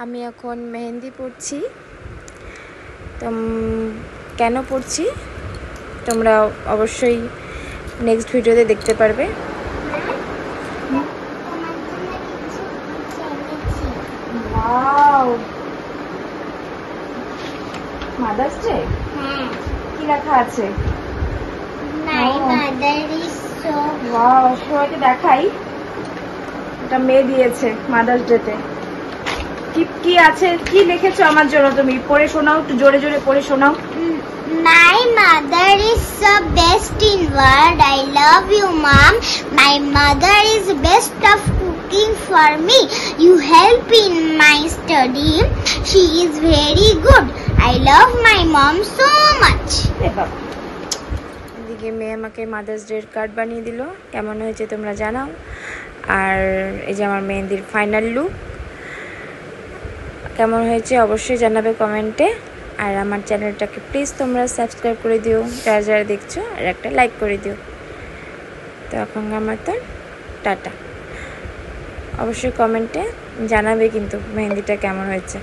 আমি এখন মেহেন্দি পড়ছি। তো কেন পড়ছি তোমরা অবশ্যই নেক্সট ভিডিওতে দেখতে পারবে। মাদার্স ডে কি লেখা আছে? সবাইকে দেখাই, এটা মেয়ে দিয়েছে মাদার্স ডেতে। কি আছে, কি লিখেছো আমার জন্য? তুমি পড়ে শোনাও, একটু জোরে জোরে পড়ে শোনাও। My mother is the best in world. I love you, mom. My mother is best of cooking for me. You help in my study. She is very good. I love my mom so much. এদিকে মেয়ে আমাকে mother's day card বানিয়ে দিল। কেমন হয়েছে তোমরা জানাও। আর এই যে আমার মেহেন্দির ফাইনাল লুক কেমন হয়েছে অবশ্যই জানাবে কমেন্টে। আর আমার চ্যানেলটাকে প্লিজ তোমরা সাবস্ক্রাইব করে দিও যারা যারা দেখছো, আর একটা লাইক করে দিও। তো এখন আমার তো টাটা। অবশ্যই কমেন্টে জানাবে কিন্তু মেহেন্দিটা কেমন হয়েছে।